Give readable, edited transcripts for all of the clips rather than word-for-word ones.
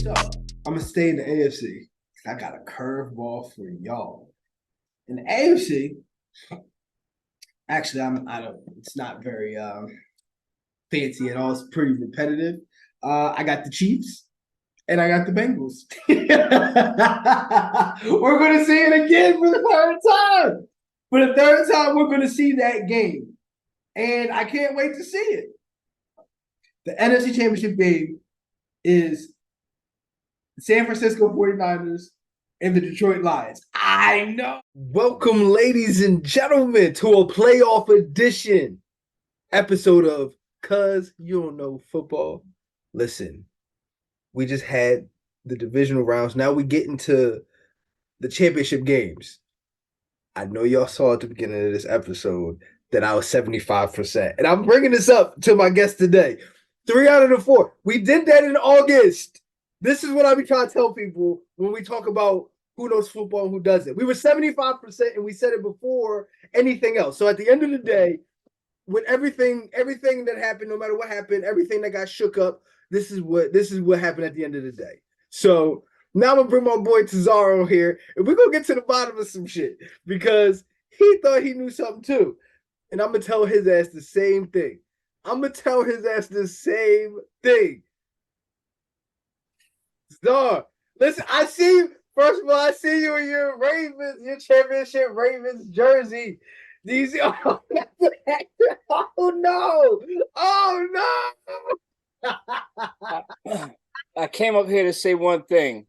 So I'm gonna stay in the AFC. I got a curveball for y'all. In the AFC, actually, I don't. It's not very fancy at all. It's pretty repetitive. I got the Chiefs and I got the Bengals. We're gonna see it again for the third time. For the third time, we're gonna see that game, and I can't wait to see it. The NFC Championship game is the San Francisco 49ers and the Detroit Lions. I know. Welcome, ladies and gentlemen, to a playoff edition episode of Cuz You Don't Know Football. Listen, we just had the divisional rounds. Now we get into the championship games. I know y'all saw at the beginning of this episode that I was 75%. And I'm bringing this up to my guest today. 3 out of the 4. We did that in August. This is what I be trying to tell people when we talk about who knows football and who doesn't. We were 75%, and we said it before anything else. So at the end of the day, with everything that happened, no matter what happened, everything that got shook up, this is what happened at the end of the day. So now I'm gonna bring my boy Tazaro here, and we're gonna get to the bottom of some shit because he thought he knew something too. And I'm gonna tell his ass the same thing. Czar, listen, I see you. First of all, I see you in your Ravens, your championship Ravens jersey. These oh no. I came up here to say one thing.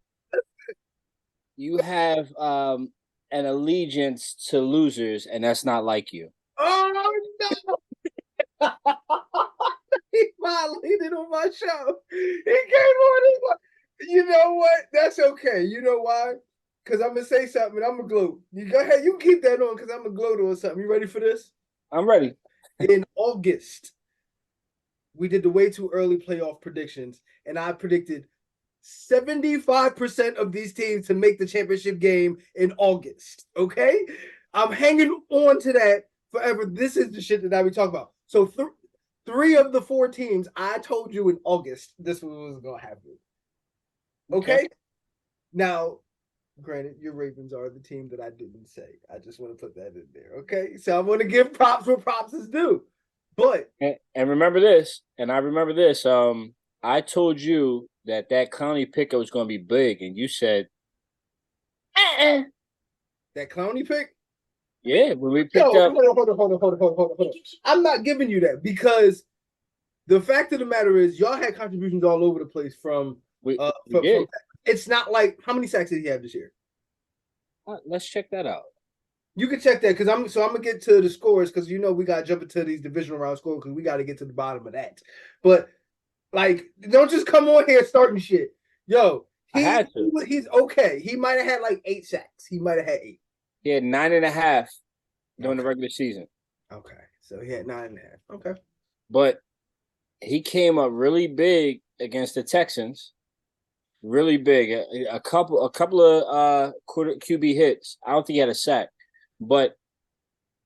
You have an allegiance to losers, and that's not like you. Oh no. He violated on my show. He came on his. You know what? That's okay. You know why? Because I'm going to say something and I'm going to gloat. You go ahead. You keep that on because I'm going to gloat on something. You ready for this? I'm ready. In August, we did the way too early playoff predictions, and I predicted 75% of these teams to make the championship game in August. Okay? I'm hanging on to that forever. This is the shit that I be talking about. So 3 of the 4 teams, I told you in August this was going to happen. Okay? Now, granted, your Ravens are the team that I didn't say. I just want to put that in there. Okay? So I'm going to give props where props is due. But and remember this, and I remember this. I told you that Clowney pick was going to be big, and you said, That Clowney pick? Yeah, when we picked up. Hold on. I'm not giving you that because the fact of the matter is, y'all had contributions all over the place from. It's not like how many sacks did he have this year? Let's check that out. You can check that because I'm gonna get to the scores because you know we gotta jump into these divisional round scores because we gotta get to the bottom of that. But like, don't just come on here starting shit. Yo, he's okay. He might have had like 8 sacks. He might have had 8. He had 9.5 during the regular season. Okay, so he had 9.5. Okay, but he came up really big against the Texans. Really big, a couple of QB hits. I don't think he had a sack, but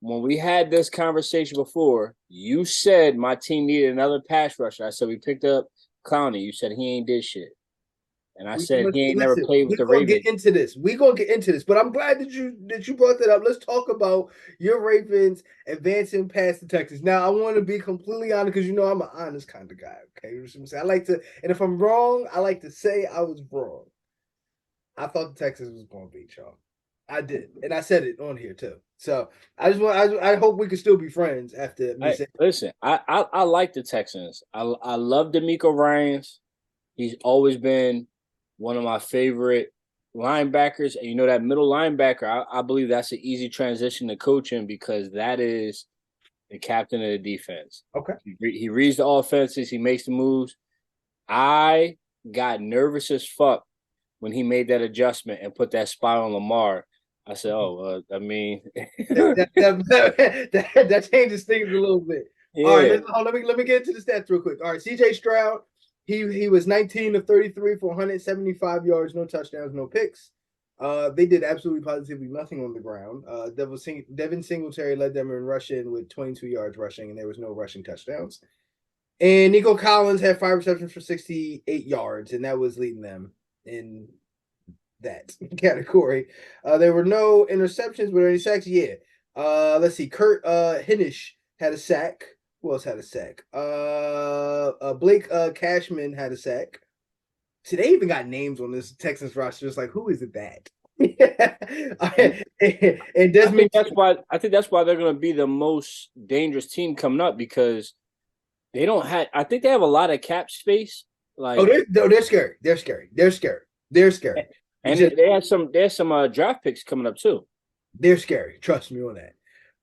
when we had this conversation before, you said my team needed another pass rusher. I said we picked up Clowney. You said he ain't did shit, and I said he ain't never played with the Ravens. We're gonna get into this, but I'm glad that you brought that up. Let's talk about your Ravens advancing past the Texans. Now, I want to be completely honest because you know I'm an honest kind of guy. Okay, I like to, and if I'm wrong, I like to say I was wrong. I thought the Texans was gonna beat y'all. I did, and I said it on here too. So I hope we can still be friends after me saying. Listen, I like the Texans. I love DeMeco Ryans. He's always been one of my favorite linebackers. And you know that middle linebacker, I believe that's an easy transition to coaching because that is the captain of the defense. Okay. He reads the offenses. He makes the moves. I got nervous as fuck when he made that adjustment and put that spot on Lamar. I said, I mean. that changes things a little bit. Yeah. All right, let me get into the stats real quick. All right, C.J. Stroud, he was 19 of 33 for 175 yards, no touchdowns, no picks. They did absolutely positively nothing on the ground. Devin Singletary led them in rushing with 22 yards rushing, and there was no rushing touchdowns. And Nico Collins had 5 receptions for 68 yards, and that was leading them. in that category. There were no interceptions, but any sacks? Yeah. Let's see. Kurt Hinish had a sack. Who else had a sack? Blake Cashman had a sack. See, they even got names on this Texans roster. It's like, who is it that? And Desmond. I think that's why they're going to be the most dangerous team coming up because they don't have. I think they have a lot of cap space. Like, they're scary. They're scary. They're scary. They're scary. And they have some. There's some draft picks coming up too. They're scary. Trust me on that.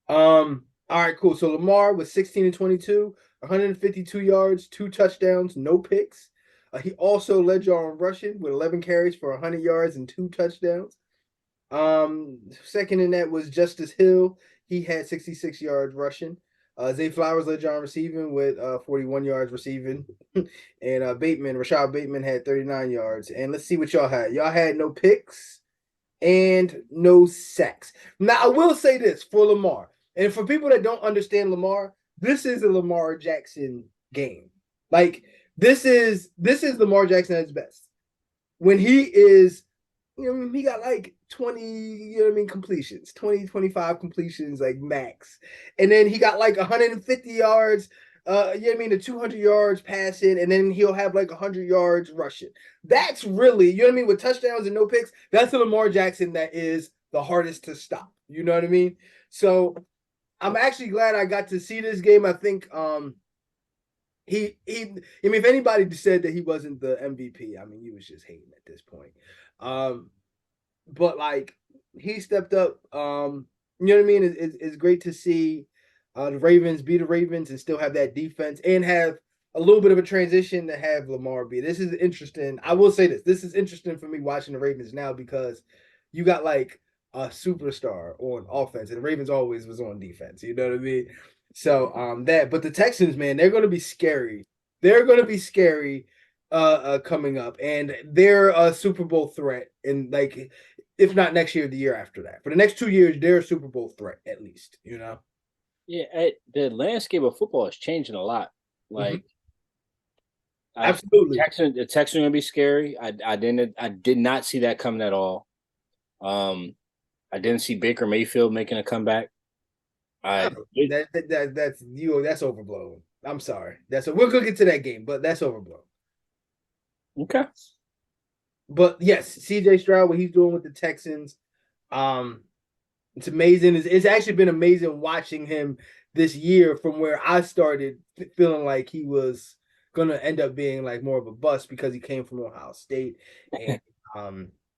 All right, cool. So Lamar was 16 and 22, 152 yards, 2 touchdowns, no picks. He also led y'all in rushing with 11 carries for 100 yards and 2 touchdowns. Second in that was Justice Hill. He had 66 yards rushing. Zay Flowers led y'all in receiving with 41 yards receiving. And Rashad Bateman had 39 yards. And let's see what y'all had. Y'all had no picks and no sacks. Now, I will say this for Lamar. And for people that don't understand Lamar, this is a Lamar Jackson game. Like, this is Lamar Jackson at his best. When he is, he got like 20, completions, 20, 25 completions, like max. And then he got like 150 yards, the 200 yards passing, and then he'll have like 100 yards rushing. That's really, with touchdowns and no picks, that's the Lamar Jackson that is the hardest to stop. You know what I mean? So I'm actually glad I got to see this game. I think if anybody said that he wasn't the MVP, he was just hating at this point. But like he stepped up. It's great to see the Ravens be the Ravens and still have that defense and have a little bit of a transition to have Lamar be. This is interesting. I will say this. This is interesting for me watching the Ravens now because you got like a superstar on offense, and the Ravens always was on defense. You know what I mean? So but the Texans, man, they're gonna be scary. They're gonna be scary coming up, and they're a Super Bowl threat. And like, if not next year, the year after that. For the next 2 years, they're a Super Bowl threat at least. Yeah, the landscape of football is changing a lot. Like, absolutely, the Texans are gonna be scary. I did not see that coming at all. I didn't see Baker Mayfield making a comeback. That's overblown. I'm sorry. We're gonna get to that game, but that's overblown. Okay. But yes, CJ Stroud, what he's doing with the Texans, it's amazing. It's actually been amazing watching him this year from where I started feeling like he was gonna end up being like more of a bust because he came from Ohio State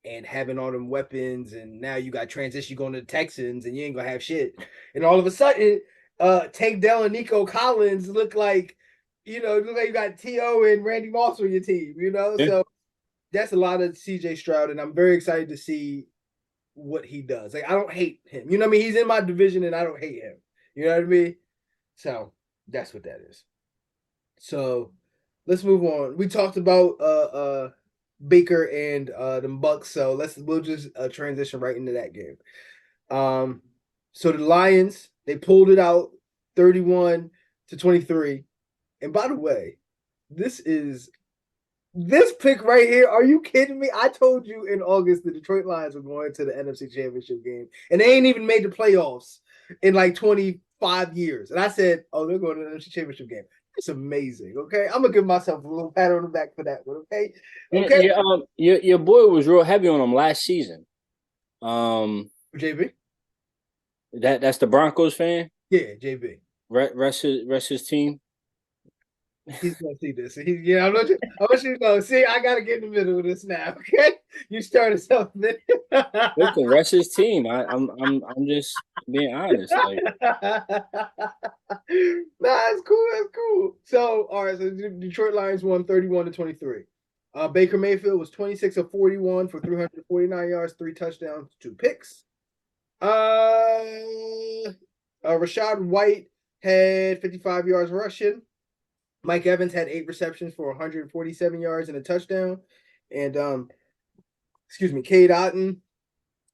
and having all them weapons, and now you got transition going to the Texans and you ain't gonna have shit. And all of a sudden, Tank Dell and Nico Collins look like you got T.O. and Randy Moss on your team, Yeah. So that's a lot of CJ Stroud, and I'm very excited to see what he does. Like, I don't hate him. You know what I mean? He's in my division and I don't hate him. You know what I mean? So that's what that is. So let's move on. We talked about Baker and the Bucks, so we'll just transition right into that game. So the Lions, they pulled it out 31-23. And by the way, this pick right here, are you kidding me? I told you in August the Detroit Lions were going to the NFC Championship game, and they ain't even made the playoffs in like 25 years. And I said, oh, they're going to the NFC Championship game. It's amazing, okay? I'm going to give myself a little pat on the back for that one, okay? Okay. Your boy was real heavy on him last season. JB? That's the Broncos fan? Yeah, JB. Rest his team. He's gonna see this. I want you to know. See, I gotta get in the middle of this now. Okay, you started something. Listen, rest his team. I'm just being honest. Like, it's cool. That's cool. So, all right. So Detroit Lions won 31-23. Baker Mayfield was 26 of 41 for 349 yards, 3 touchdowns, 2 picks. Rachaad White had 55 yards rushing. Mike Evans had 8 receptions for 147 yards and a touchdown. And Cade Otton,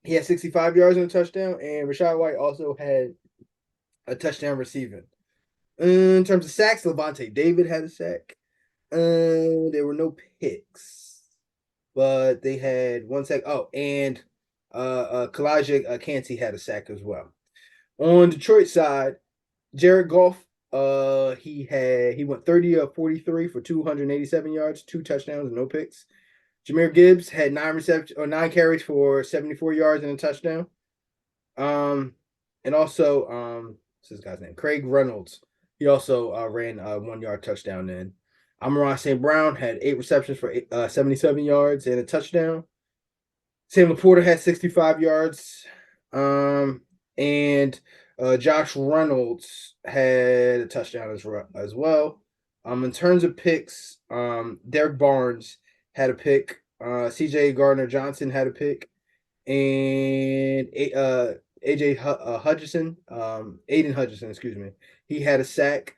he had 65 yards and a touchdown. And Rachaad White also had a touchdown receiving. In terms of sacks, Levante David had a sack. There were no picks. but they had one sack. Oh, and Kalijah Kancey had a sack as well. On Detroit side, Jared Goff, he went 30 of 43 for 287 yards, 2 touchdowns, and no picks. Jahmyr Gibbs had 9 carries for 74 yards and a touchdown. And also, what's this guy's name? Craig Reynolds. He also ran a 1 yard touchdown in. Amon-Ra St. Brown had 8 receptions for 77 yards and a touchdown. Sam Laporta had 65 yards. And Josh Reynolds had a touchdown as well. In terms of picks, Derek Barnes had a pick. CJ Gardner Johnson had a pick. And AJ Hutchinson, Aiden Hutchinson, excuse me. He had a sack.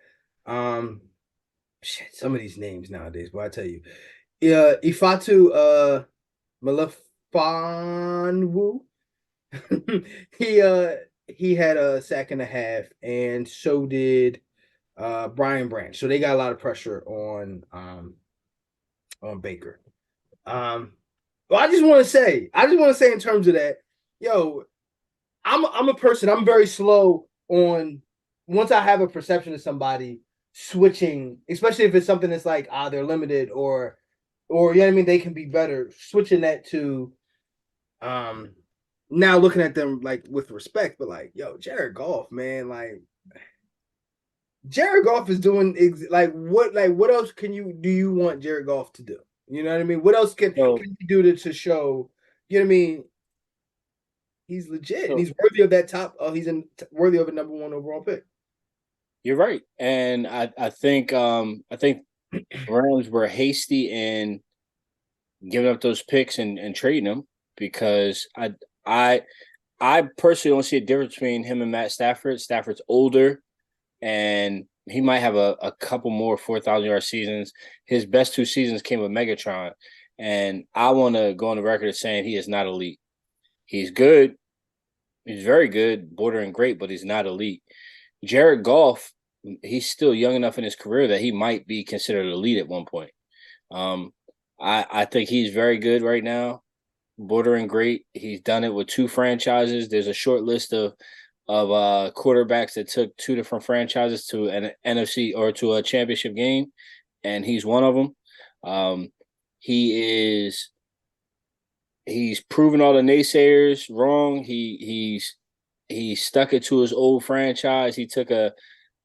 Some of these names nowadays, but I tell you. Ifatu Malefanwu. he had a sack and a half, and so did Brian Branch. So they got a lot of pressure on Baker. Well, I just want to say in terms of that, yo, I'm a person. I'm very slow on once I have a perception of somebody switching, especially if it's something that's like they're limited or you know what I mean, they can be better. Switching that to now looking at them like with respect, but like, yo, Jared Goff, man, like Jared Goff is doing what else do you want Jared Goff to do? You know what I mean? What else can he do to show? You know what I mean? He's legit, and he's worthy of that top. Worthy of a number 1 overall pick. You're right, and I think Rams were hasty in giving up those picks and trading them because I personally don't see a difference between him and Matt Stafford. Stafford's older, and he might have a couple more 4,000-yard seasons. His best 2 seasons came with Megatron, and I want to go on the record as saying he is not elite. He's good. He's very good, bordering great, but he's not elite. Jared Goff, he's still young enough in his career that he might be considered elite at one point. I think he's very good right now, bordering great. He's done it with 2 franchises. There's a short list of quarterbacks that took 2 different franchises to an NFC or to a championship game, and he's one of them. He's proven all the naysayers wrong. He stuck it to his old franchise. He took a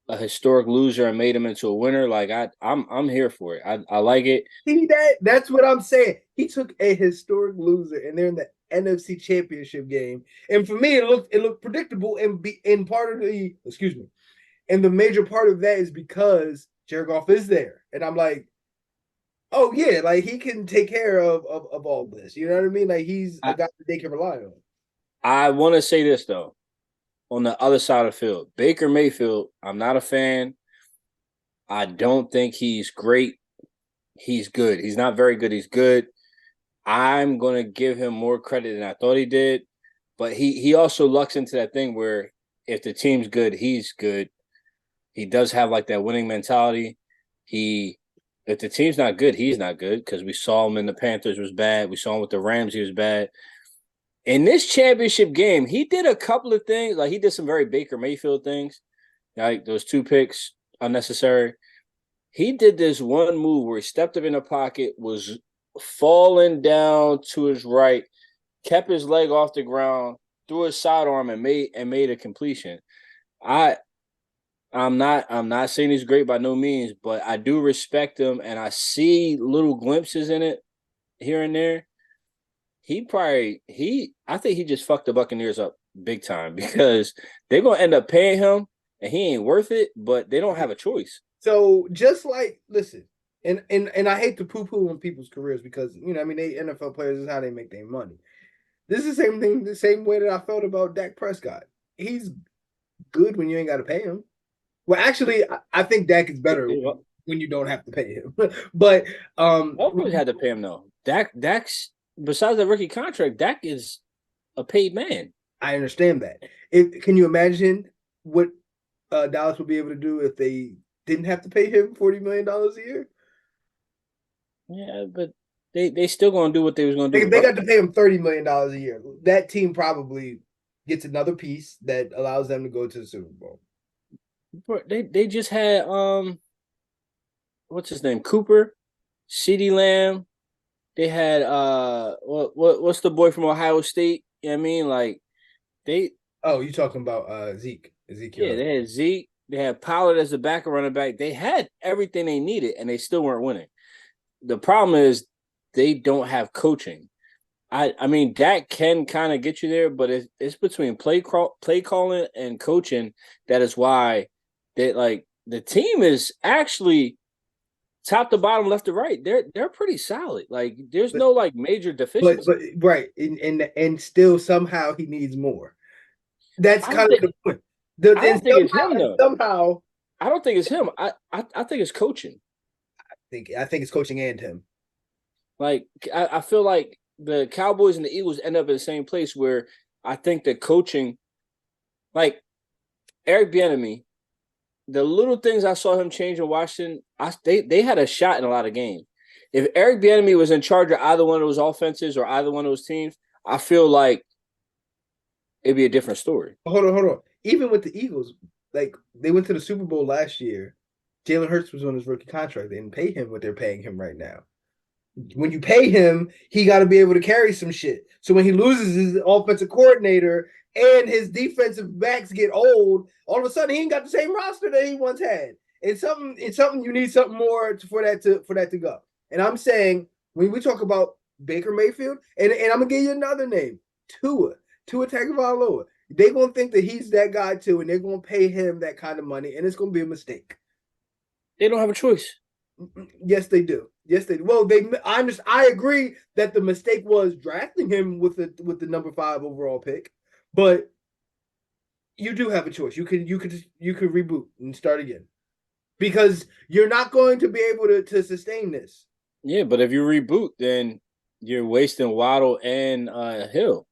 historic loser and made him into a winner. Like I'm here for it. I like it. See that's what I'm saying. He took a historic loser and they're in the NFC Championship game. And for me, it looked predictable and part of the and the major part of that is because Jared Goff is there. And I'm like, oh yeah, like he can take care of all this. You know what I mean? Like he's a guy that they can rely on. I want to say this though. On the other side of the field, Baker Mayfield, I'm not a fan. I don't think he's great. He's good. He's not very good. He's good. I'm going to give him more credit than I thought he did. But he also lucks into that thing where if the team's good, he's good. He does have like that winning mentality. If the team's not good, he's not good because we saw him in the Panthers was bad. We saw him with the Rams, he was bad. In this championship game, he did a couple of things. Like he did some very Baker Mayfield things. Like those 2 picks, unnecessary. He did this one move where he stepped up in the pocket, was falling down to his right, kept his leg off the ground, threw his sidearm and made a completion. I'm not saying he's great by no means, but I do respect him and I see little glimpses in it here and there. I think he just fucked the Buccaneers up big time because they're gonna end up paying him and he ain't worth it, but they don't have a choice. So just like listen, and I hate to poo-poo on people's careers because you know, I mean, they NFL players is how they make their money. This is the same thing, the same way that I felt about Dak Prescott. He's good when you ain't got to pay him. Well, actually, I think Dak is better when you don't have to pay him. But always had to pay him though. Dak's besides the rookie contract, Dak is a paid man. I understand that. Can you imagine what Dallas would be able to do if they didn't have to pay him $40 million a year? Yeah, but they still gonna do what they was gonna do. They got to pay him $30 million a year. That team probably gets another piece that allows them to go to the Super Bowl. They just had what's his name? Cooper, CeeDee Lamb. They had what's the boy from Ohio State? You know what I mean? Like they Oh, you talking about Zeke. Ezekiel. Yeah, they had Zeke, they had Pollard as the backup running back. They had everything they needed and they still weren't winning. The problem is they don't have coaching. I mean, Dak can kind of get you there, but it's between play calling and coaching. That is why the team is actually top to bottom, left to right. They're pretty solid. Like there's no like major deficiency. But right, and still somehow he needs more. That's kind of the point. I don't think it's him though. Somehow, I don't think it's him. I think it's coaching. I think it's coaching and him. Like I feel like the Cowboys and the Eagles end up in the same place where I think the coaching, like Eric Bieniemy, the little things I saw him change in Washington, they had a shot in a lot of games. If Eric Bieniemy was in charge of either one of those offenses or either one of those teams, I feel like it'd be a different story. Hold on. Even with the Eagles, like they went to the Super Bowl last year. Jalen Hurts was on his rookie contract. They didn't pay him what they're paying him right now. When you pay him, he got to be able to carry some shit. So when he loses his offensive coordinator and his defensive backs get old, all of a sudden he ain't got the same roster that he once had. It's something you need something more for that to go. And I'm saying when we talk about Baker Mayfield, and I'm gonna give you another name, Tua Tagovailoa. They're gonna think that he's that guy too, and they're gonna pay him that kind of money, and it's gonna be a mistake. They don't have a choice. Yes, they do. Well, I agree that the mistake was drafting him with the number 5 overall pick, but you do have a choice. You could reboot and start again because you're not going to be able to sustain this. Yeah, but if you reboot, then you're wasting Waddle and Hill.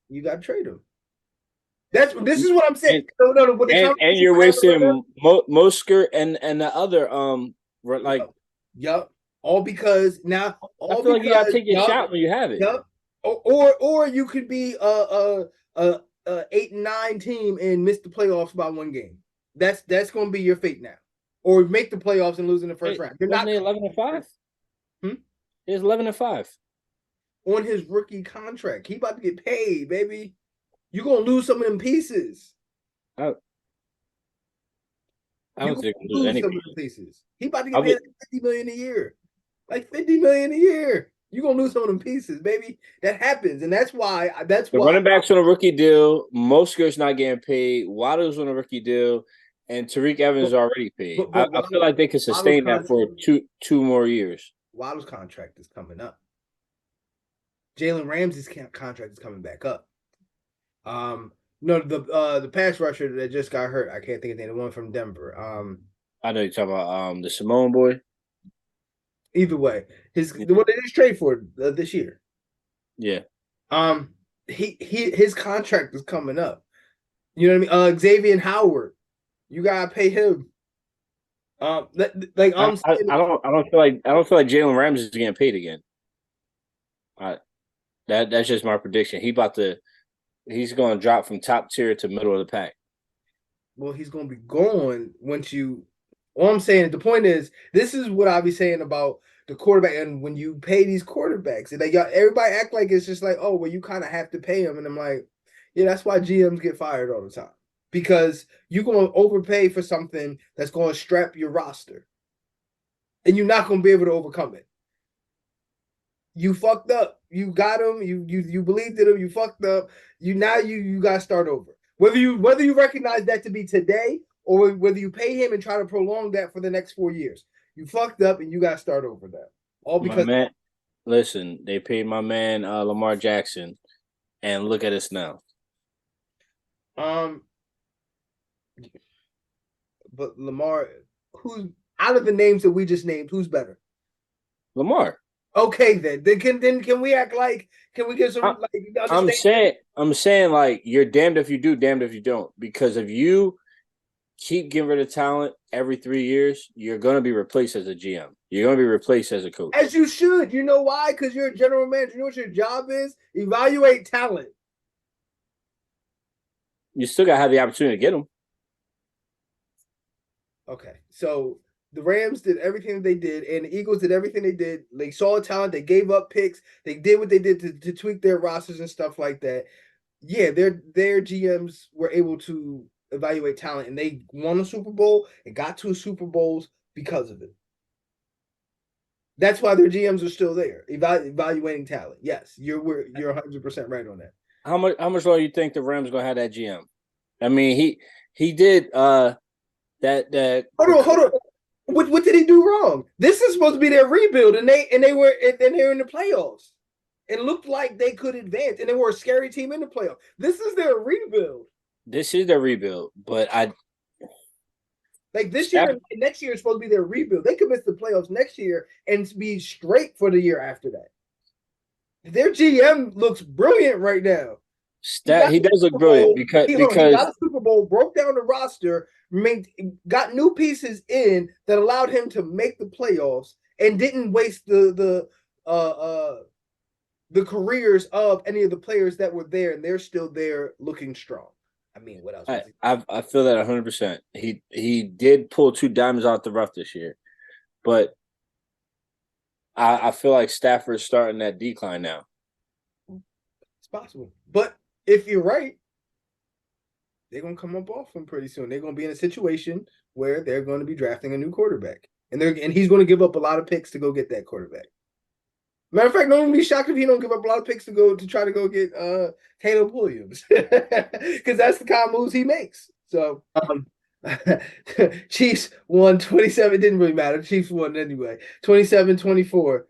You got to trade him. This is what I'm saying. And you're wasting Mostert and the other like. Yup. All because now. I feel like you gotta take your shot when you have it. Yup. Or you could be a 8-9 team and miss the playoffs by one game. That's going to be your fate now. Or make the playoffs and lose in the first round. You're not 11-5. It's 11-5 on his rookie contract. He about to get paid, baby. You're gonna lose some of them pieces. I don't think we'll lose any pieces. He about to get paid like $50 million a year. Like $50 million a year. You're gonna lose some of them pieces, baby. That happens, and that's why. The running back's on a rookie deal. Mostert's not getting paid. Waddle's on a rookie deal, and Tariq Evans is already paid. I feel like they could sustain that for two more years. Waddle's contract is coming up. Jalen Ramsey's contract is coming back up. No, the pass rusher that just got hurt. I can't think of the name. The one from Denver. I know you're talking about the Simone boy. Either way, the one they just trade for this year. Yeah. His contract is coming up. You know what I mean? Xavier Howard, you gotta pay him. I don't feel like Jalen Ramsey is getting paid again. That's just my prediction. He's going to drop from top tier to middle of the pack. Well, he's going to be going once you. All I'm saying, the point is, this is what I'll be saying about the quarterback. And when you pay these quarterbacks, and everybody act like it's just like, oh, well, you kind of have to pay them. And I'm like, yeah, that's why GMs get fired all the time. Because you're going to overpay for something that's going to strap your roster. And you're not going to be able to overcome it. You fucked up. You got him. You believed in him. You fucked up. You got to start over. Whether you recognize that to be today or whether you pay him and try to prolong that for the next 4 years, you fucked up and you got to start over that. All because listen, they paid my man Lamar Jackson, and look at us now. But Lamar, who's out of the names that we just named, who's better? Lamar. Okay, then can we act like, can we get some? I'm saying like you're damned if you do, damned if you don't. Because if you keep getting rid of talent every 3 years, you're going to be replaced as a GM. You're going to be replaced as a coach. As you should. You know why? Because you're a general manager. You know what your job is? Evaluate talent. You still got to have the opportunity to get them. Okay, so the Rams did everything they did, and the Eagles did everything they did. They saw talent. They gave up picks. They did what they did to tweak their rosters and stuff like that. Yeah, their GMs were able to evaluate talent, and they won a Super Bowl and got to a Super Bowls because of it. That's why their GMs are still there, evaluating talent. Yes, you're 100% right on that. How much longer you think the Rams gonna have that GM? I mean, he did that. Hold on. What did he do wrong? This is supposed to be their rebuild, and they were in the playoffs. It looked like they could advance, and they were a scary team in the playoffs. This is their rebuild. This is their rebuild, but like this year and next year is supposed to be their rebuild. They could miss the playoffs next year and be straight for the year after that. Their GM looks brilliant right now. He does look brilliant because he got a Super Bowl, broke down the roster, got new pieces in that allowed him to make the playoffs, and didn't waste the careers of any of the players that were there, and they're still there looking strong. I mean, what else? I feel that 100%. He did pull two diamonds out the rough this year, but I feel like Stafford's starting that decline now. It's possible, but if you're right, they're gonna come up off him pretty soon. They're gonna be in a situation where they're going to be drafting a new quarterback, and he's going to give up a lot of picks to go get that quarterback. Matter of fact, don't be shocked if he don't give up a lot of picks to try to go get Caleb Williams, because that's the kind of moves he makes. So Chiefs won 27. It didn't really matter. Chiefs won anyway, 27-24.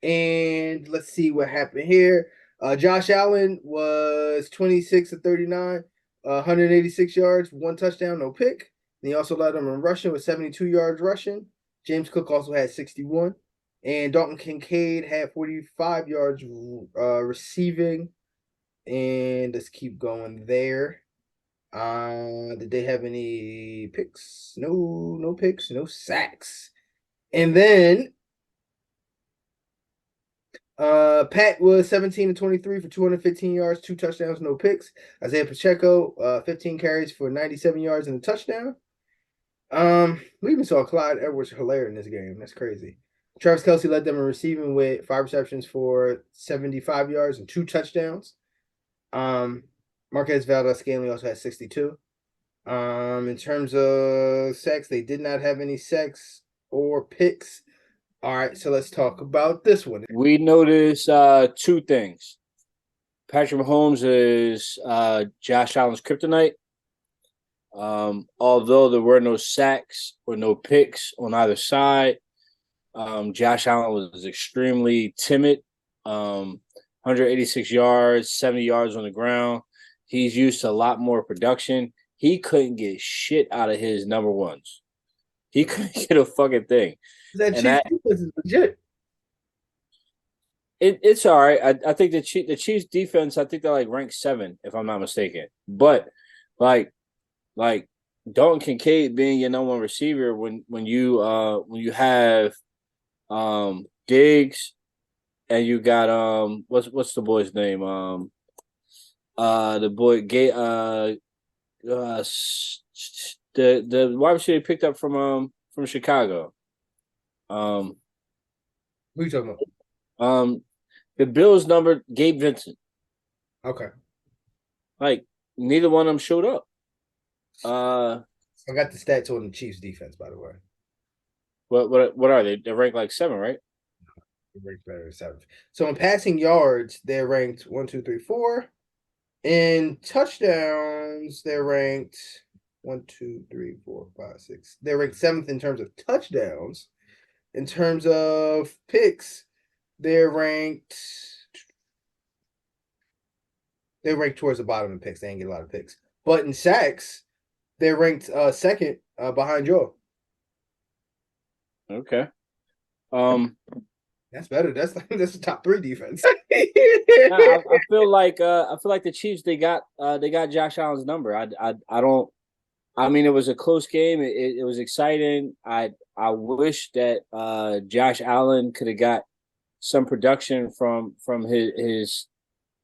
And let's see what happened here. Josh Allen was 26 of 39, 186 yards, one touchdown, no pick. And he also led them in rushing with 72 yards rushing. James Cook also had 61. And Dalton Kincaid had 45 yards receiving. And let's keep going there. Did they have any picks? No picks, no sacks. And then Pat was 17-23 for 215 yards, 2 touchdowns, no picks. Isaiah Pacheco, 15 carries for 97 yards and a touchdown. We even saw Clyde Edwards-Helaire in this game. That's crazy. Travis Kelce led them in receiving with 5 receptions for 75 yards and 2 touchdowns. Marquez Valdes-Scantling also had 62. In terms of sacks, they did not have any sacks or picks. All right, so let's talk about this one. We noticed 2 things. Patrick Mahomes is Josh Allen's kryptonite. Although there were no sacks or no picks on either side, Josh Allen was extremely timid. 186 yards, 70 yards on the ground. He's used to a lot more production. He couldn't get shit out of his number ones. He couldn't get a fucking thing. That Chiefs defense is legit. It's all right. I think the Chiefs defense, I think they're like ranked 7, if I'm not mistaken. But like Dalton Kincaid being your number 1 receiver when you have Diggs and you got what's the boy's name? The boy the wide receiver picked up from Chicago. Who are you talking about? The Bills number Gabe Vincent. Okay. Like neither one of them showed up. I got the stats on the Chiefs defense, by the way. What are they? They're ranked like 7, right? They're ranked better than 7. So in passing yards, they're ranked 1, 2, 3, 4. In touchdowns, they're ranked 1, 2, 3, 4, 5, 6. They're ranked 7th in terms of touchdowns. In terms of picks, they're ranked towards the bottom in picks. They didn't get a lot of picks. But in sacks, they're ranked 2nd behind Joe. Okay. That's better. That's a top 3 defense. I feel like the Chiefs they got Josh Allen's number. I don't. I mean, it was a close game. It was exciting. I wish that Josh Allen could have got some production from his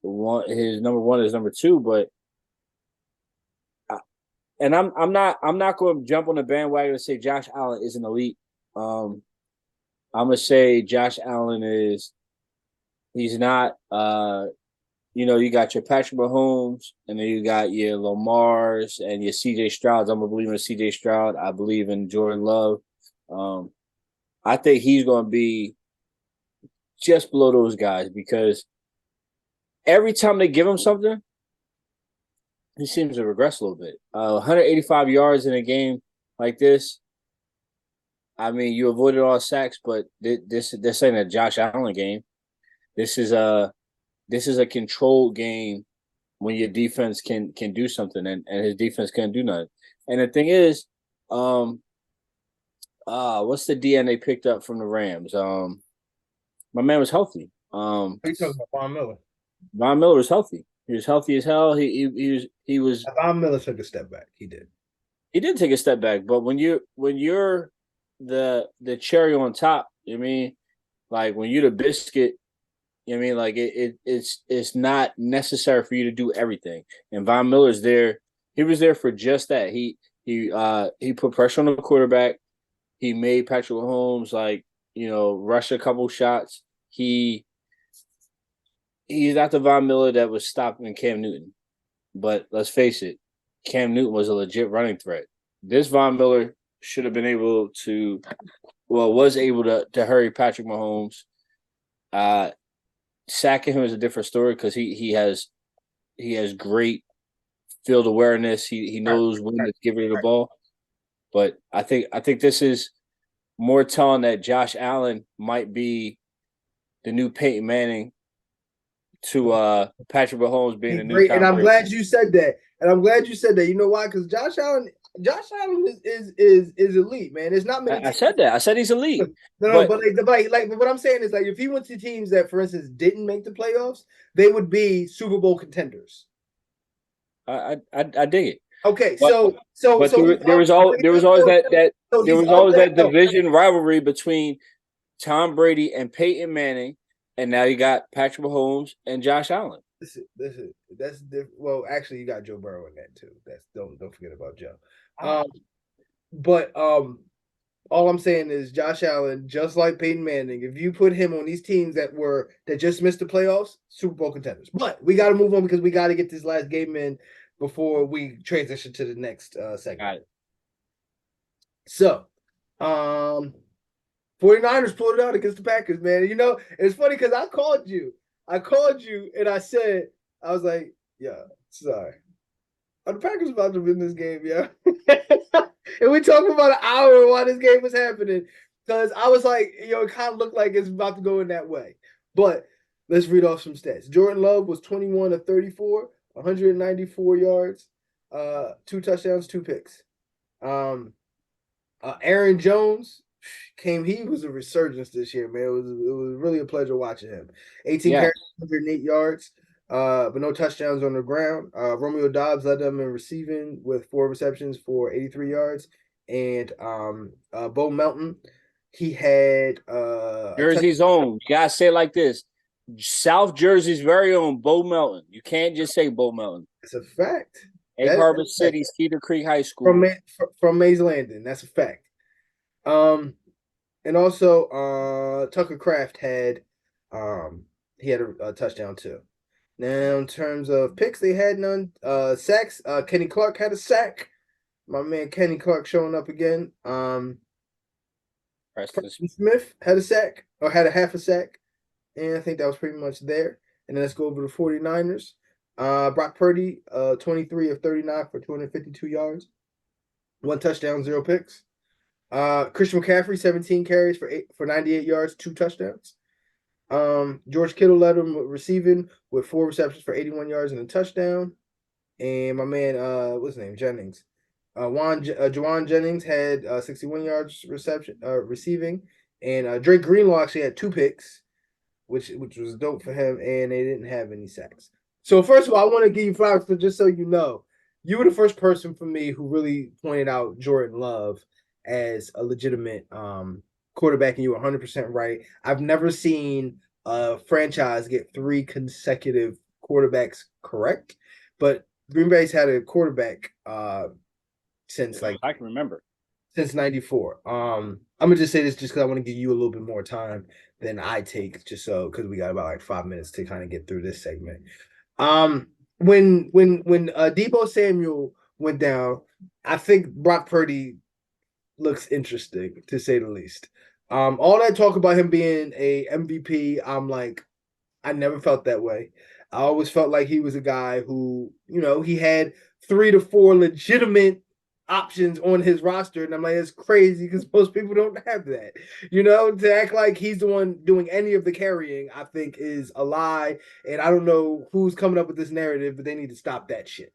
number one, his number two, but and I'm not going to jump on the bandwagon and say Josh Allen is an elite. I'm gonna say Josh Allen is he's not. You know, you got your Patrick Mahomes, and then you got your Lamars and your CJ Strouds. I'm a believer in CJ Stroud. I believe in Jordan Love. I think he's going to be just below those guys because every time they give him something, he seems to regress a little bit. 185 yards in a game like this. I mean, you avoided all sacks, but this ain't a Josh Allen game. This is a controlled game when your defense can do something and his defense can't do nothing. And the thing is, what's the DNA picked up from the Rams? My man was healthy. Are you talking about Von Miller? Von Miller was healthy. He was healthy as hell. He was Von Miller took a step back. He did. He did take a step back, but when you're the cherry on top, you know what I mean, like when you're the biscuit, you know what I mean, like it's not necessary for you to do everything. And Von Miller's there. He was there for just that. He put pressure on the quarterback. He made Patrick Mahomes rush a couple shots. He's not the Von Miller that was stopping Cam Newton. But let's face it, Cam Newton was a legit running threat. This Von Miller should have been able to, was able to hurry Patrick Mahomes. Sacking him is a different story because he has great field awareness. He knows when to give it the ball. But I think this is more telling that Josh Allen might be the new Peyton Manning to Patrick Mahomes being the new great. Tom And I'm Brady. glad you said that. You know why? Because Josh Allen is elite, man. There's not many. I said that. I said he's elite. But what I'm saying is like if he went to teams that, for instance, didn't make the playoffs, they would be Super Bowl contenders. I dig it. Okay, but there was always that division rivalry between Tom Brady and Peyton Manning, and now you got Patrick Mahomes and Josh Allen. That's different. Well, actually, you got Joe Burrow in that too. Don't forget about Joe. All I'm saying is Josh Allen, just like Peyton Manning, if you put him on these teams that just missed the playoffs, Super Bowl contenders. But we got to move on because we got to get this last game in before we transition to the next segment. Got it. So, 49ers pulled it out against the Packers, man. You know, it's funny because I called you and I said, I was like, yeah, sorry. Are the Packers about to win this game, yeah? And we talked about an hour while this game was happening because I was like, it kind of looked like it's about to go in that way. But let's read off some stats. Jordan Love was 21 of 34, 194 yards, 2 touchdowns, 2 picks. Aaron Jones he was a resurgence this year, man. It was really a pleasure watching him. 18 carries, 108 yards, but no touchdowns on the ground. Romeo Doubs led them in receiving with 4 receptions for 83 yards. And Bo Melton, he had Jersey's own. You gotta say it like this. South Jersey's very own Bo Melton. You can't just say Bo Melton. It's a fact. Egg Harbor City, Cedar Creek High School. From Mays Landing. That's a fact. And also Tucker Kraft had he had a touchdown too. Now in terms of picks, they had none. Sacks, Kenny Clark had a sack. My man Kenny Clark showing up again. Preston Smith had a sack or had a half a sack. And I think that was pretty much there. And then let's go over to 49ers. Brock Purdy, 23 of 39 for 252 yards. 1 touchdown, 0 picks. Christian McCaffrey, 17 carries for 98 yards, 2 touchdowns. George Kittle led him receiving with 4 receptions for 81 yards and a touchdown. And my man, what's his name? Jennings. Juwan Jennings had 61 yards receiving And Drake Greenlaw actually had 2 picks, which was dope for him, and they didn't have any sacks. So first of all, I want to give you flowers for just so you know, you were the first person for me who really pointed out Jordan Love as a legitimate quarterback, and you were 100% right. I've never seen a franchise get 3 consecutive quarterbacks correct, but Green Bay's had a quarterback since like I can remember. since '94. I'm gonna just say this just because I want to give you a little bit more time than I take, just so because we got about like 5 minutes to kind of get through this segment. When Deebo Samuel went down, I think Brock Purdy looks interesting to say the least. All that talk about him being a MVP, I'm like, I never felt that way. I always felt like he was a guy who, he had 3 to 4 legitimate options on his roster, and I'm like, it's crazy because most people don't have that. To act like he's the one doing any of the carrying, I think is a lie, and I don't know who's coming up with this narrative, but they need to stop that shit.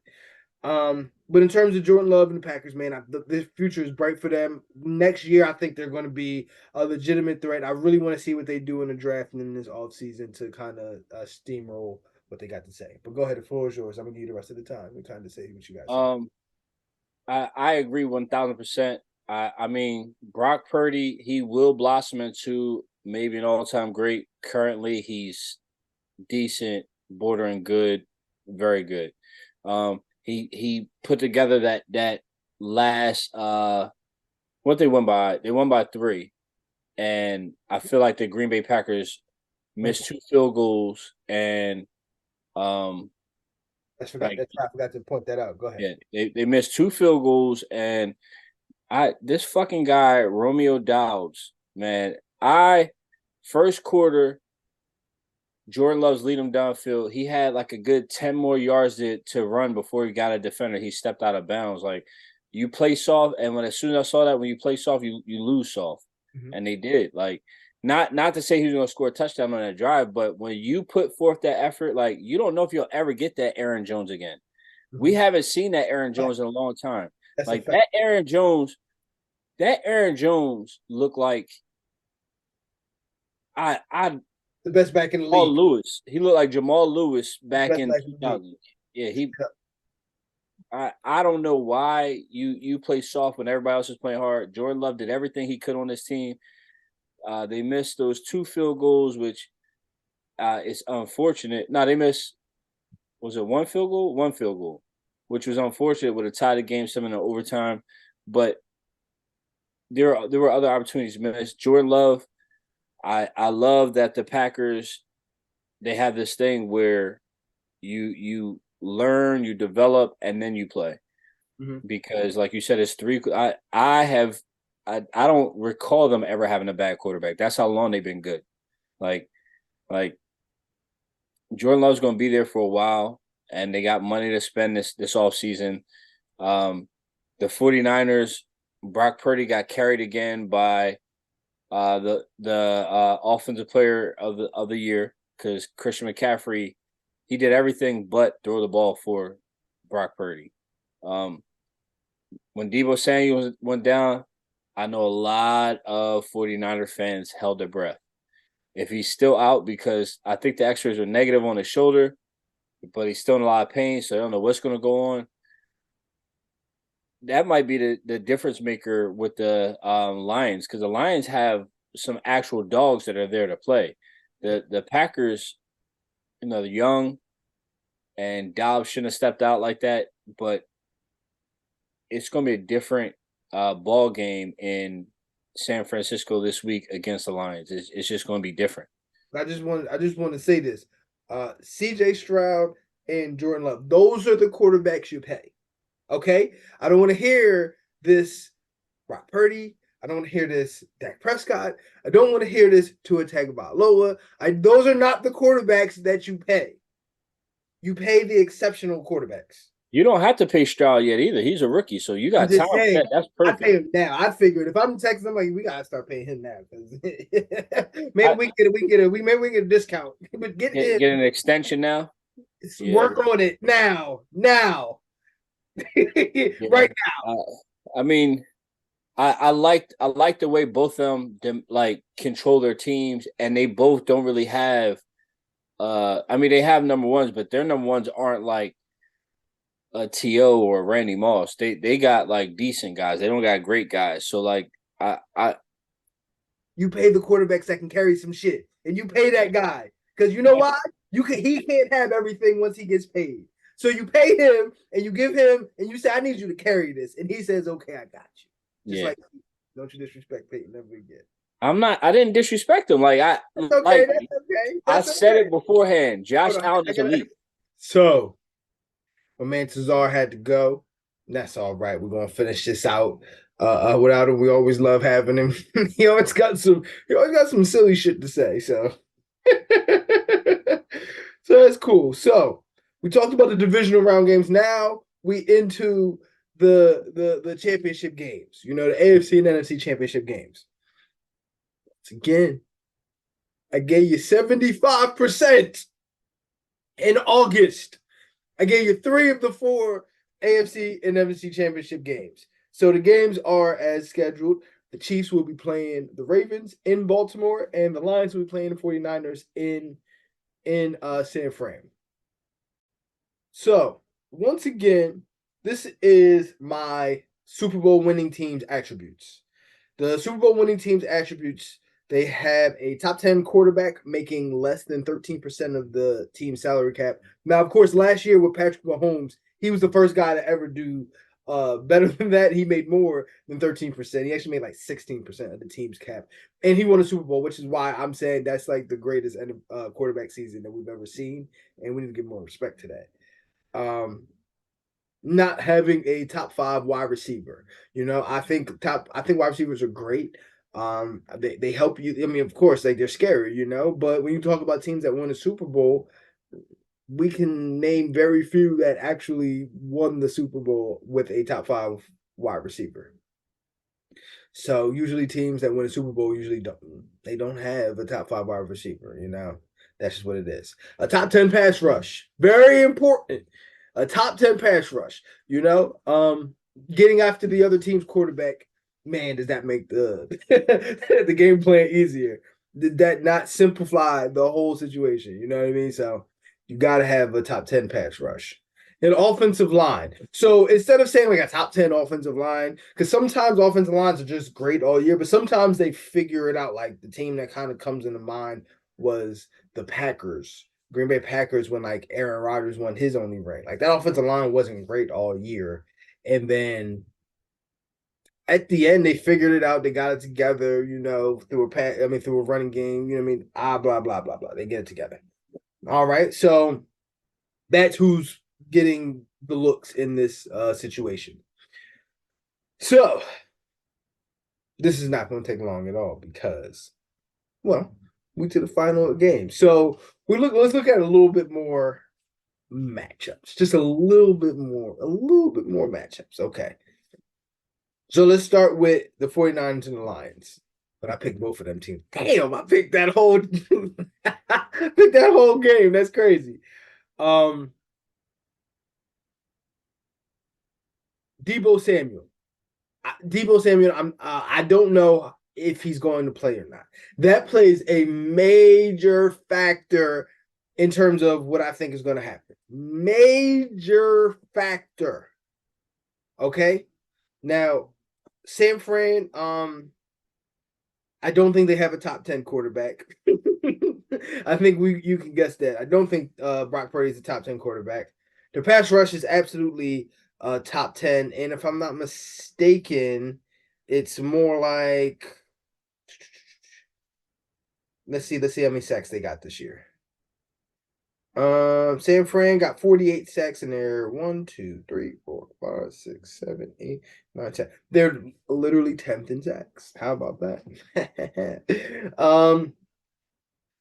But in terms of Jordan Love and the Packers, man, the future is bright for them. Next year, I think they're going to be a legitimate threat. I really want to see what they do in the draft and in this offseason to kind of steamroll what they got to say. But go ahead, the floor is yours. I'm gonna give you the rest of the time and kind of say what you guys say. I agree 1000%. I mean, Brock Purdy, he will blossom into maybe an all-time great. Currently, he's decent, bordering good, very good. He put together that last what they won by. They won by 3, and I feel like the Green Bay Packers missed 2 field goals, and I forgot to point that out. Go ahead. Yeah, they missed 2 field goals, and this fucking guy Romeo Doubs, man. First quarter, Jordan Love's lead him downfield. He had like a good 10 more yards to run before he got a defender. He stepped out of bounds. Like, you play soft, and as soon as I saw that, when you play soft, you lose soft, and they did. Like, not to say he was going to score a touchdown on that drive, but when you put forth that effort, like, you don't know if you'll ever get that Aaron Jones again. We haven't seen that Aaron Jones in a long time. Like, that Aaron Jones looked like the best back in the league. Jamal Lewis. He looked like Jamal Lewis back in 2000. Yeah, I don't know why you play soft when everybody else is playing hard. Jordan Love did everything he could on this team. They missed those 2 field goals, which is unfortunate. No, they missed. Was it 1 field goal? 1 field goal, which was unfortunate. Would have tied the game some in the overtime, but there were other opportunities missed. Jordan Love, I love that the Packers, they have this thing where you learn, you develop, and then you play. Because, like you said, it's 3. I don't recall them ever having a bad quarterback. That's how long they've been good. Like Jordan Love's going to be there for a while, and they got money to spend this offseason. The 49ers, Brock Purdy got carried again by the offensive player of the year, because Christian McCaffrey, he did everything but throw the ball for Brock Purdy. When Deebo Samuel went down, I know a lot of 49er fans held their breath. If he's still out, because I think the x-rays were negative on his shoulder, but he's still in a lot of pain, so I don't know what's going to go on. That might be the difference maker with the Lions, because the Lions have some actual dogs that are there to play. The Packers, they're young, and Dobbs shouldn't have stepped out like that, but it's going to be a different ball game in San Francisco this week against the Lions. It's just going to be different. I just want to say this. CJ Stroud and Jordan Love, those are the quarterbacks you pay. Okay? I don't want to hear this Brock Purdy. I don't want to hear this Dak Prescott. I don't want to hear this Tua Tagovailoa. Those are not the quarterbacks that you pay. You pay the exceptional quarterbacks. You don't have to pay Stroud yet either. He's a rookie, so you got time. That's perfect. I pay him now. I figured if I'm texting him, like, we gotta start paying him now, because maybe we get a discount. But get an extension now. Work on it now. Right now. I mean, I like the way both of them like control their teams, and they both don't really have. I mean, they have number ones, but their number ones aren't like a To or Randy Moss. They got like decent guys. They don't got great guys. So like I You pay the quarterbacks that can carry some shit, and you pay that guy because you know why? He can't have everything once he gets paid. So you pay him and you give him and you say, I need you to carry this. And he says, okay, I got you. Just yeah. like, don't you disrespect Peyton ever again. I'm not. I didn't disrespect them. That's okay. Like That's okay. I That's said okay. it beforehand. Josh Hold on. Allen is elite. So, my man Cesar had to go. And that's all right. We're gonna finish this out. Without him, we always love having him. He always got some silly shit to say. So, so that's cool. So we talked about the divisional round games. Now we into the championship games. You know, the AFC and NFC championship games. Once again, I gave you 75% in August. I gave you 3 of the 4 AFC and NFC championship games. So the games are as scheduled. The Chiefs will be playing the Ravens in Baltimore, and the Lions will be playing the 49ers in San Fran. So once again, this is my Super Bowl winning team's attributes. The Super Bowl winning team's attributes, they have a top 10 quarterback making less than 13% of the team's salary cap. Now, of course, last year with Patrick Mahomes, he was the first guy to ever do better than that. He made more than 13%. He actually made like 16% of the team's cap. And he won a Super Bowl, which is why I'm saying that's like the greatest quarterback season that we've ever seen. And we need to give more respect to that. Not having a top 5 wide receiver. You know, I think wide receivers are great. They help you. I mean, of course, like they're scary, you know, but when you talk about teams that won a Super Bowl, we can name very few that actually won the Super Bowl with a top 5 wide receiver. So usually teams that win a Super Bowl usually don't have a top 5 wide receiver, you know. That's just what it is. A top 10 pass rush. Very important. A top 10 pass rush. You know, getting after the other team's quarterback, man, does that make the the game plan easier? Did that not simplify the whole situation? You know what I mean? So you gotta have a top 10 pass rush. An offensive line. So instead of saying like a top 10 offensive line, because sometimes offensive lines are just great all year, but sometimes they figure it out. Like the team that kind of comes into mind was the Packers, Green Bay Packers, when like Aaron Rodgers won his only ring. Like that offensive line wasn't great all year. And then at the end, they figured it out. They got it together, you know, through a running game, you know what I mean? Blah, blah, blah, blah. They get it together. All right. So that's who's getting the looks in this situation. So this is not going to take long at all because, well, we to the final game. So let's look at a little bit more matchups, just a little bit more matchups. Okay. So let's start with the 49ers and the Lions. But I picked both of them teams. Damn, I picked that whole picked that whole game. That's crazy. Deebo Samuel. Deebo Samuel, I don't know if he's going to play or not. That plays a major factor in terms of what I think is going to happen. Major factor. Okay? Now, San Fran, I don't think they have a top 10 quarterback. I think you can guess that. I don't think Brock Purdy is a top 10 quarterback. The pass rush is absolutely top 10. And if I'm not mistaken, it's more like let's see how many sacks they got this year. San Fran got 48 sacks in there. 1, 2, 3, 4, 5, 6, 7, 8, 9, 10. They're literally 10th in sacks. How about that?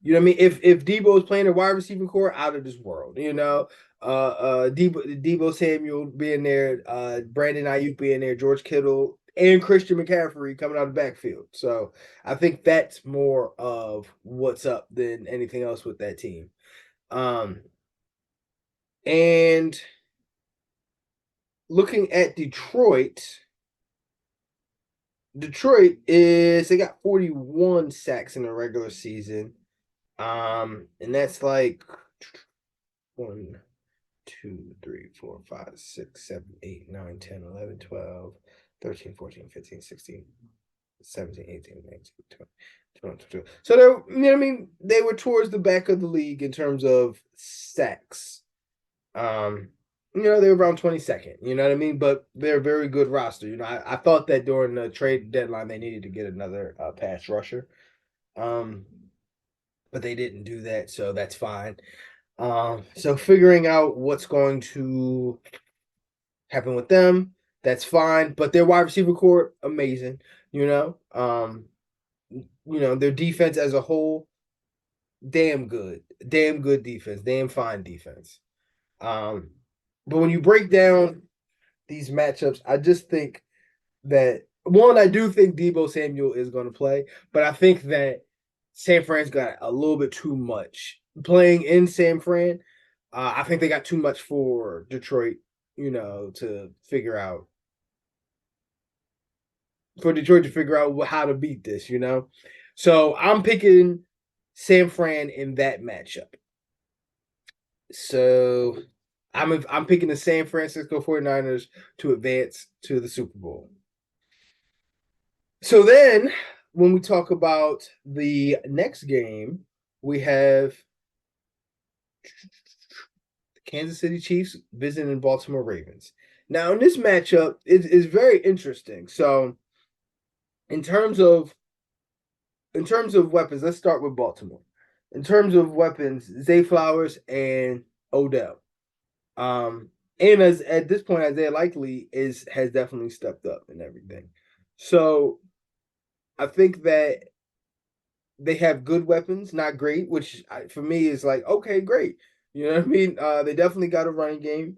You know what I mean? If Deebo is playing a wide receiving core, out of this world, you know. Deebo Samuel being there, Brandon Ayuk being there, George Kittle, and Christian McCaffrey coming out of the backfield. So I think that's more of what's up than anything else with that team. And looking at Detroit, Detroit is they got 41 sacks in the regular season. And that's like 1, 2, 3, 4, 5, 6, 7, 8, 9, 10, 11, 12, 13, 14, 15, 16, 17, 18, 19, 20, 21, 22. So they're, you know what I mean? They were towards the back of the league in terms of sacks. They were around 22nd, you know what I mean? But they're a very good roster. I thought that during the trade deadline they needed to get another pass rusher. Um, but they didn't do that, so that's fine. So figuring out what's going to happen with them, that's fine. But their wide receiver core, amazing. Their defense as a whole, damn good defense, damn fine defense. But when you break down these matchups, I just think that one, I do think Debo Samuel is going to play, but I think that San Fran's got a little bit too much playing in San Fran. I think they got too much for Detroit, to figure out for Detroit to figure out how to beat this. So I'm picking San Fran in that matchup. So I'm picking the San Francisco 49ers to advance to the Super Bowl. So then when we talk about the next game, we have the Kansas City Chiefs visiting Baltimore Ravens. Now in this matchup, it is very interesting. So in terms of weapons, let's start with Baltimore. In terms of weapons, Zay Flowers and Odell. And as at this point, Isaiah Likely has definitely stepped up and everything. So I think that they have good weapons, not great, which for me is like, okay, great. You know what I mean? They definitely got a running game.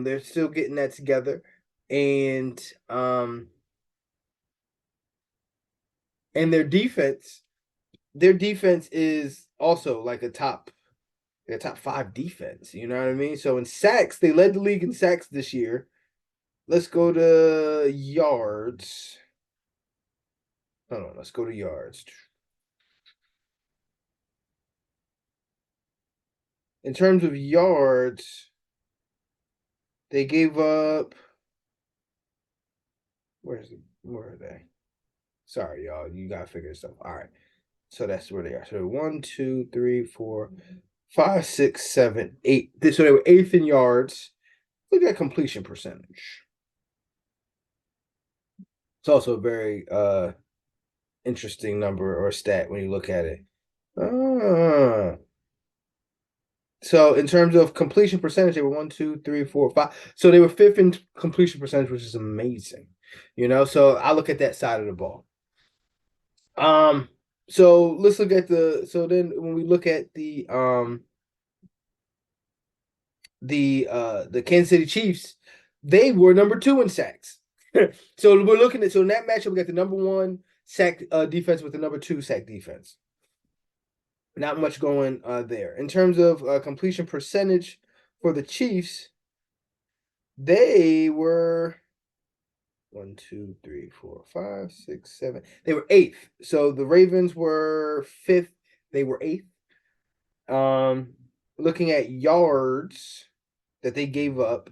They're still getting that together, and and their defense is also like a top 5 defense. You know what I mean? So in sacks, they led the league in sacks this year. Let's go to yards. Hold on, let's go to yards. In terms of yards, they gave up. Where are they? Sorry, y'all. You gotta figure this out. All right. So that's where they are. So 1, 2, 3, 4, 5, 6, 7, 8. So they were eighth in yards. Look at completion percentage. It's also a very interesting number or stat when you look at it. So in terms of completion percentage, they were 1, 2, 3, 4, 5. So they were fifth in completion percentage, which is amazing. So I look at that side of the ball. So let's look at so then when we look at the Kansas City Chiefs, they were number 2 in sacks. So we're looking at in that matchup, we got the number 1 sack defense with the number 2 sack defense. Not much going there. In terms of completion percentage for the Chiefs, they were 1, 2, 3, 4, 5, 6, 7. They were eighth. So the Ravens were fifth. They were eighth. Looking at yards that they gave up.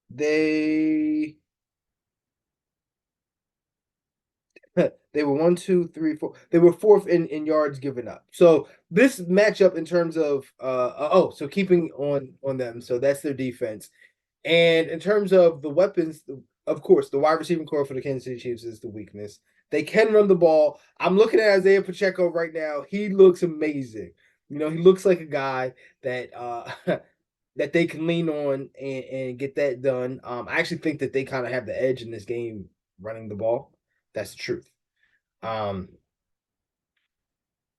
They they were 1, 2, 3, 4. They were fourth in yards given up. So this matchup in terms of so keeping on them. So that's their defense. And in terms of the weapons, of course, the wide receiving core for the Kansas City Chiefs is the weakness. They can run the ball. I'm looking at Isaiah Pacheco right now. He looks amazing. He looks like a guy that that they can lean on and get that done. I actually think that they kind of have the edge in this game running the ball. That's the truth. And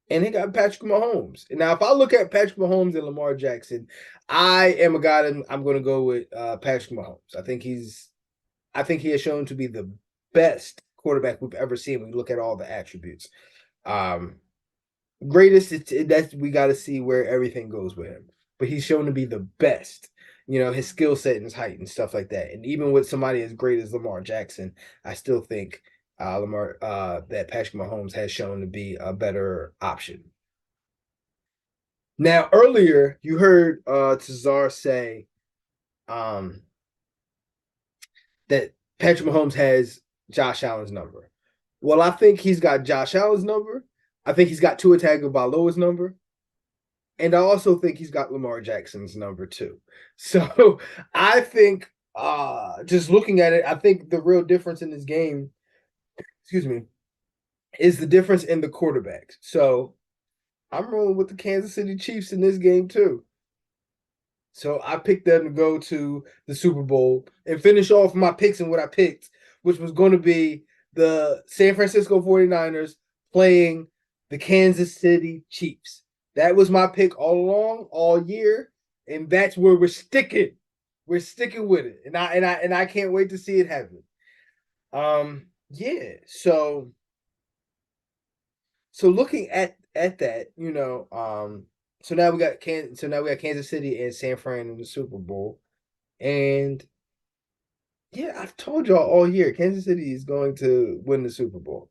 they got Patrick Mahomes. Now, if I look at Patrick Mahomes and Lamar Jackson, I am a guy that I'm going to go with Patrick Mahomes. I think he has shown to be the best quarterback we've ever seen when you look at all the attributes. Greatest, that's we got to see where everything goes with him. But he's shown to be the best. his skill set and his height and stuff like that. And even with somebody as great as Lamar Jackson, I still think that Patrick Mahomes has shown to be a better option. Now, earlier you heard Tazar say that Patrick Mahomes has Josh Allen's number. Well, I think he's got Josh Allen's number. I think he's got Tua Tagovailoa's number. And I also think he's got Lamar Jackson's number too. So I think just looking at it, I think the real difference in this game, is the difference in the quarterbacks. So I'm rolling with the Kansas City Chiefs in this game too. So I picked them to go to the Super Bowl and finish off my picks and what I picked, which was going to be the San Francisco 49ers playing the Kansas City Chiefs. That was my pick all along, all year, and that's where we're sticking. We're sticking with it, and I can't wait to see it happen. Yeah. So looking at that, so now we got Kansas City and San Fran in the Super Bowl, and yeah, I've told y'all all year Kansas City is going to win the Super Bowl.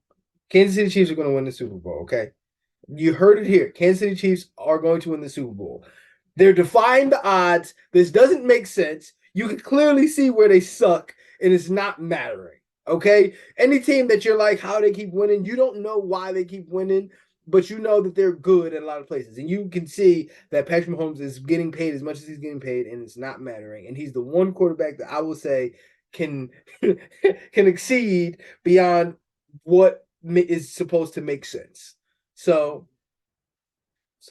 Kansas City Chiefs are going to win the Super Bowl. Okay. You heard it here. Kansas City Chiefs are going to win the Super Bowl. They're defying the odds. This doesn't make sense. You can clearly see where they suck, and it's not mattering. Okay? Any team that you're like, how they keep winning, you don't know why they keep winning, but you know that they're good at a lot of places. And you can see that Patrick Mahomes is getting paid as much as he's getting paid, and it's not mattering. And he's the one quarterback that I will say can exceed beyond what is supposed to make sense. So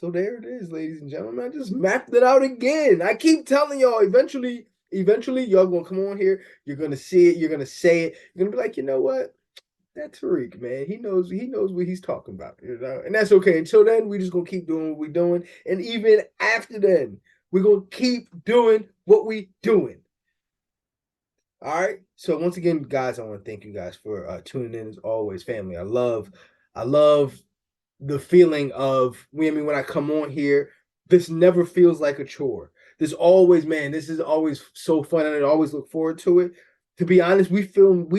there it is, ladies and gentlemen. I just mapped it out again. I keep telling y'all, eventually y'all gonna come on here. You're gonna see it. You're gonna say it. You're gonna be like, you know what? That's Tariq, man. He knows what he's talking about, and that's okay. Until then, we just gonna keep doing what we're doing, and even after then, we're gonna keep doing what we doing. All right. So once again, guys, I want to thank you guys for tuning in as always, family. I love the feeling of when I come on here, this never feels like a chore. This is always so fun, and I always look forward to it. To be honest, we film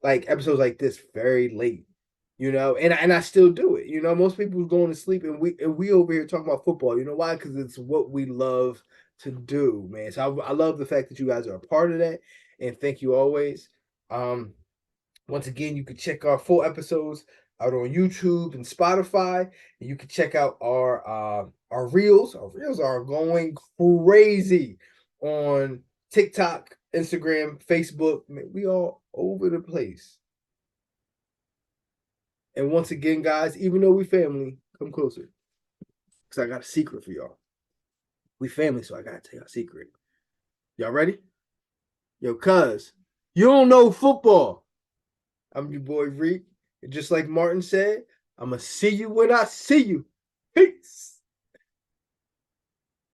like episodes like this very late, and I still do it. Most people are going to sleep, and we over here talking about football. You know why? Because it's what we love to do, man. So I love the fact that you guys are a part of that, and thank you always. Once again, you can check our full episodes out on YouTube and Spotify. And you can check out our reels. Our reels are going crazy on TikTok, Instagram, Facebook. Man, we all over the place. And once again, guys, even though we family, come closer. Because I got a secret for y'all. We family, so I got to tell y'all a secret. Y'all ready? Yo, cuz, you don't know football. I'm your boy Reek. And just like Martin said, I'm going to see you when I see you. Peace.